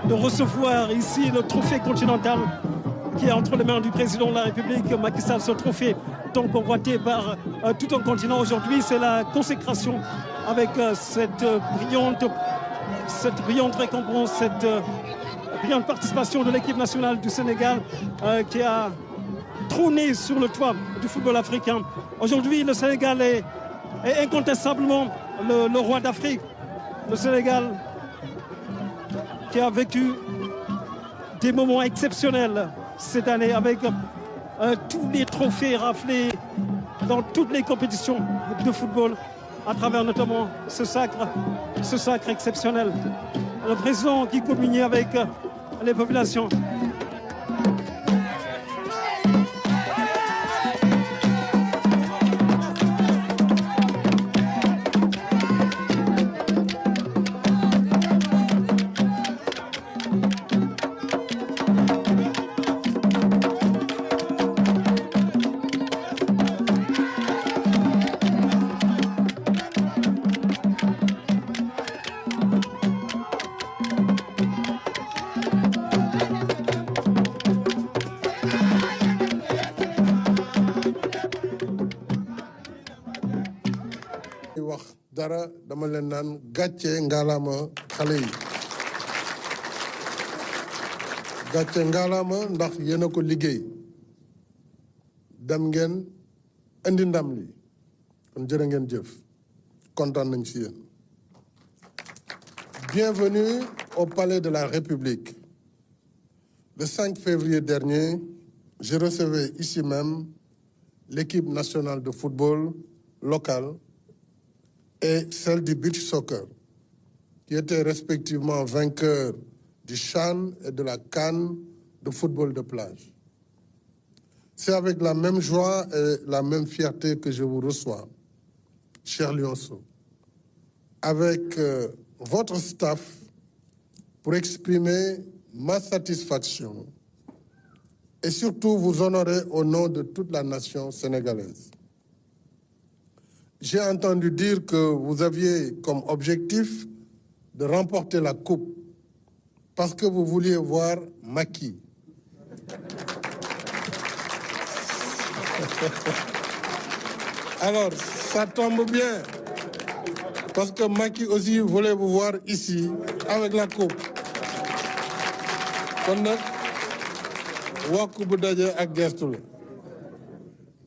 de recevoir ici le trophée continental qui est entre les mains du président de la République, Macky Sall, ce trophée tant convoité par tout un continent aujourd'hui. C'est la consécration avec cette brillante récompense, cette brillante participation de l'équipe nationale du Sénégal qui a trôné sur le toit du football africain. Aujourd'hui, le Sénégal est incontestablement le roi d'Afrique. Le Sénégal qui a vécu des moments exceptionnels cette année avec tous les trophées raflés dans toutes les compétitions de football à travers notamment ce sacre exceptionnel. Le président qui communie avec les populations. dara dama leen naan gàcce ngalaama xale yi gàcce ngalaama ndax yéen a ko liggéey dem ngeen indi ndam li kon jërë ngeen jëf kontaan nañ ci yéen. Bienvenue au Palais de la République. Le 5 février dernier, je recevais ici même l'équipe nationale de football locale et celle du beach soccer, qui étaient respectivement vainqueurs du CHAN et de la CAN de football de plage. C'est avec la même joie et la même fierté que je vous reçois, cher Lionceau, avec votre staff pour exprimer ma satisfaction et surtout vous honorer au nom de toute la nation sénégalaise. J'ai entendu dire que vous aviez comme objectif de remporter la coupe parce que vous vouliez voir Macky. Alors, ça tombe bien, parce que Macky aussi voulait vous voir ici avec la coupe.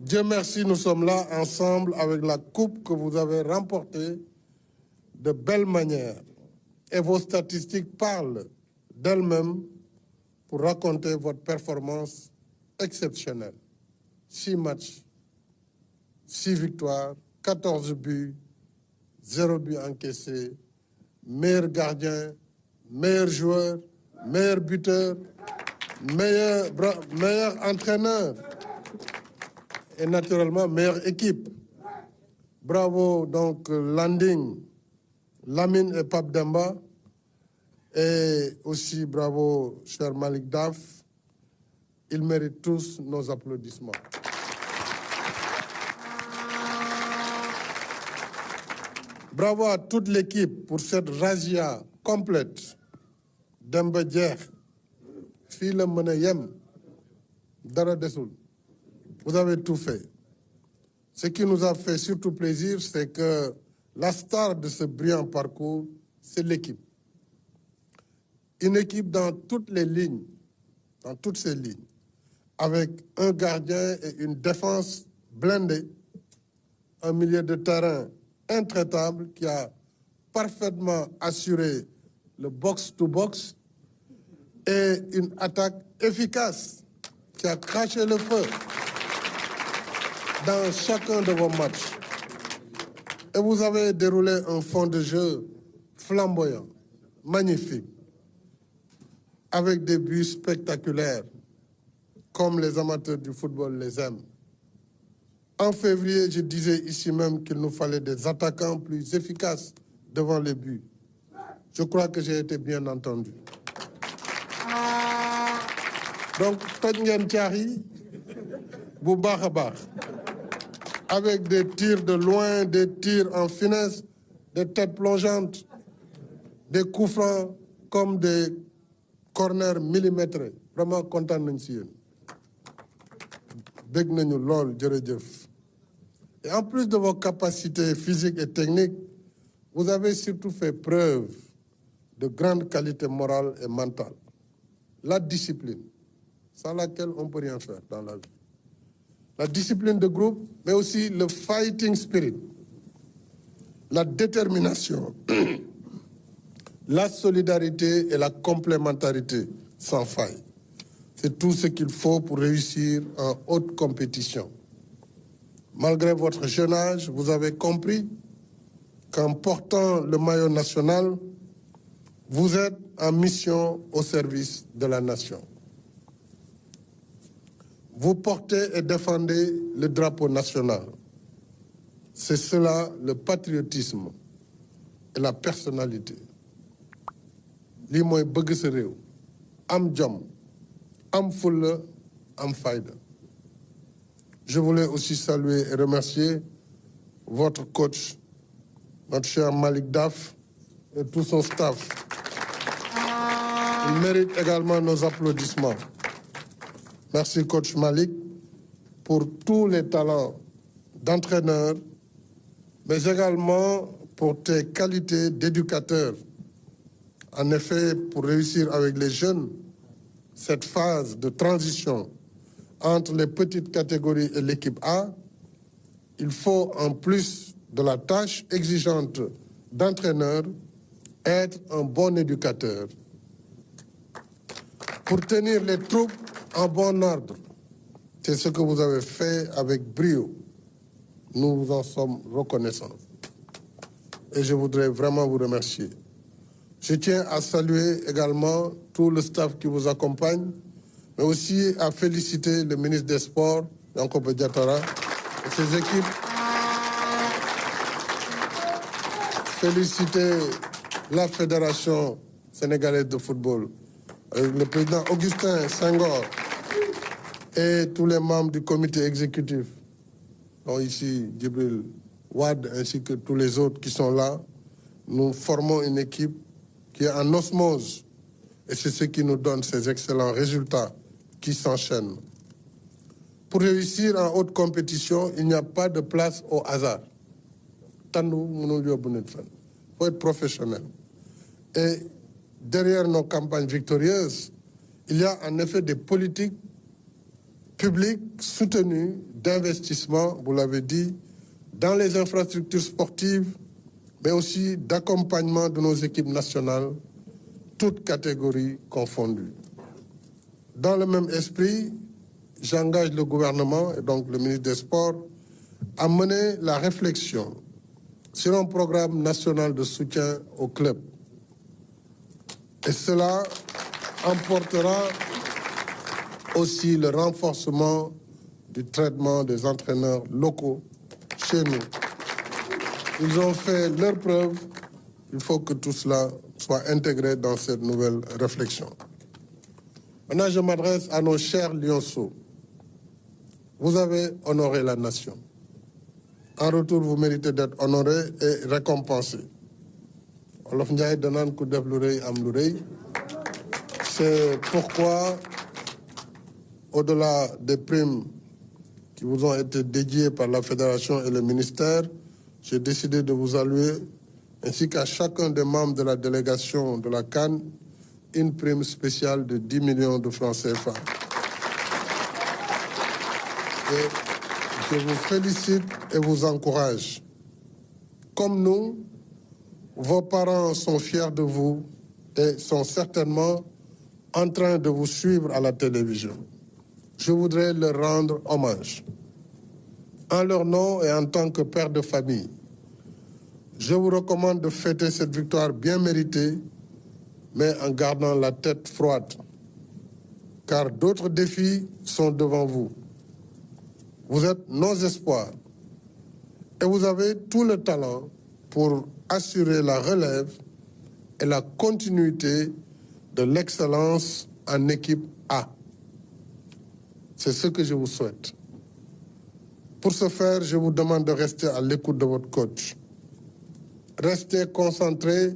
Dieu merci, nous sommes là ensemble avec la coupe que vous avez remportée de belle manière. Et vos statistiques parlent d'elles-mêmes pour raconter votre performance exceptionnelle. 6 matchs, 6 victoires, 14 buts, 0 but encaissé, meilleur gardien, meilleur joueur, meilleur buteur, meilleur entraîneur et naturellement meilleure équipe. Bravo donc Landing, Lamine et Pape Demba, et aussi bravo cher Malik Daf. Ils méritent tous nos applaudissements. Bravo à toute l'équipe pour cette razzia complète. Demba jeex fii la mën a yem dara desul. Vous avez tout fait. Ce qui nous a fait surtout plaisir, c'est que la star de ce brillant parcours, c'est l'équipe. Une équipe dans toutes les lignes, dans toutes ces lignes, avec un gardien et une défense blindée, un milieu de terrain intraitable qui a parfaitement assuré le box-to-box et une attaque efficace qui a craché le feu dans chacun de vos matchs. Et vous avez déroulé un fond de jeu flamboyant, magnifique, avec des buts spectaculaires, comme les amateurs du football les aiment. En février, je disais ici même qu'il nous fallait des attaquants plus efficaces devant les buts. Je crois que j'ai été bien entendu. Donc, toj ngeen caax yi bu baax a baax, avec des tirs de loin, des tirs en finesse, des têtes plongeantes, des coups francs comme des corner millimétré vraiment content nañ ci yéen bég nañu lool jërëjëf. Et en plus de vos capacités physiques et techniques, vous avez surtout fait preuve de grande qualité morale et mentale. La discipline, sans laquelle on ne peut rien faire dans la vie. La discipline de groupe, mais aussi le fighting spirit, la détermination, la solidarité et la complémentarité sans faille. C'est tout ce qu'il faut pour réussir en haute compétition. Malgré votre jeune âge, vous avez compris qu'en portant le maillot national, vous êtes en mission au service de la nation. Vous portez et défendez le drapeau national. C'est cela le patriotisme et la personnalité. Lii mooy bëgg sa réew, am jom, am fulla, am fayda. Je voulais aussi saluer et remercier votre coach, notre cher Malick Daf, et tout son staff. Il mérite également nos applaudissements. Merci, coach Malick, pour tous les talents d'entraîneur, mais également pour tes qualités d'éducateur. En effet, pour réussir avec les jeunes, cette phase de transition entre les petites catégories et l'équipe A, il faut, en plus de la tâche exigeante d'entraîneur, être un bon éducateur. Pour tenir les troupes en bon ordre, c'est ce que vous avez fait avec brio. Nous vous en sommes reconnaissants. Et je voudrais vraiment vous remercier. Je tiens à saluer également tout le staff qui vous accompagne, mais aussi à féliciter le ministre des Sports, Yankhoba Diattara, et ses équipes. Féliciter la Fédération sénégalaise de football, avec le président Augustin Senghor et tous les membres du comité exécutif, dont ici Djibril Wade, ainsi que tous les autres qui sont là. Nous formons une équipe qui est en osmose, et c'est ce qui nous donne ces excellents résultats qui s'enchaînent. Pour réussir en haute compétition, il n'y a pas de place au hasard. Il faut être professionnel. Et derrière nos campagnes victorieuses, il y a en effet des politiques publiques soutenues d'investissement, vous l'avez dit, dans les infrastructures sportives, mais aussi d'accompagnement de nos équipes nationales, toutes catégories confondues. Dans le même esprit, j'engage le gouvernement, et donc le ministre des Sports, à mener la réflexion sur un programme national de soutien aux clubs. Et cela emportera aussi le renforcement du traitement des entraîneurs locaux chez nous. Ils ont fait leur preuve. Il faut que tout cela soit intégré dans cette nouvelle réflexion. Maintenant, je m'adresse à nos chers lionceaux. Vous avez honoré la nation. En retour, vous méritez d'être honorés et récompensés. Olof Ndiaye danaan ku def lu rëy am lu rëy. C'est pourquoi, au-delà des primes qui vous ont été dédiées par la Fédération et le ministère, j'ai décidé de vous allouer, ainsi qu'à chacun des membres de la délégation de la CAN, une prime spéciale de 10 millions de francs CFA. Et je vous félicite et vous encourage. Comme nous, vos parents sont fiers de vous et sont certainement en train de vous suivre à la télévision. Je voudrais leur rendre hommage. En leur nom et en tant que père de famille, je vous recommande de fêter cette victoire bien méritée, mais en gardant la tête froide, car d'autres défis sont devant vous. Vous êtes nos espoirs et vous avez tout le talent pour assurer la relève et la continuité de l'excellence en équipe A. C'est ce que je vous souhaite. Pour ce faire, je vous demande de rester à l'écoute de votre coach. Restez concentrés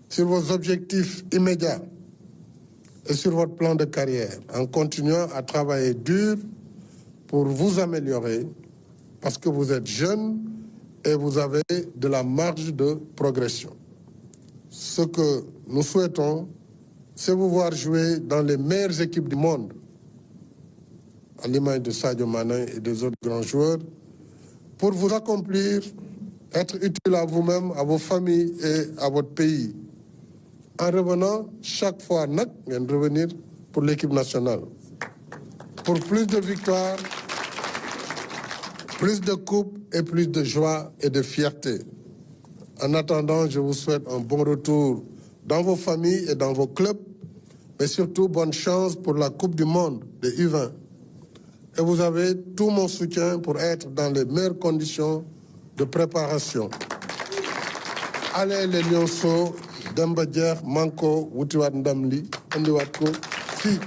sur vos objectifs immédiats et sur votre plan de carrière, en continuant à travailler dur pour vous améliorer, parce que vous êtes jeune et vous avez de la marge de progression. Ce que nous souhaitons, c'est vous voir jouer dans les meilleures équipes du monde, à l'image de Sadio Mané et des autres grands joueurs, pour vous accomplir, être utile à vous-même, à vos familles et à votre pays. En revenant, chaque fois, revenir pour l'équipe nationale. Pour plus de victoires, plus de coupes et plus de joie et de fierté. En attendant, je vous souhaite un bon retour dans vos familles et dans vos clubs, mais surtout bonne chance pour la Coupe du Monde de U20. Et vous avez tout mon soutien pour être dans les meilleures conditions de préparation. Allez les Lionceaux, Demba Diekh, Manko, Wutiwat Ndamli, Andiwat ko, fi.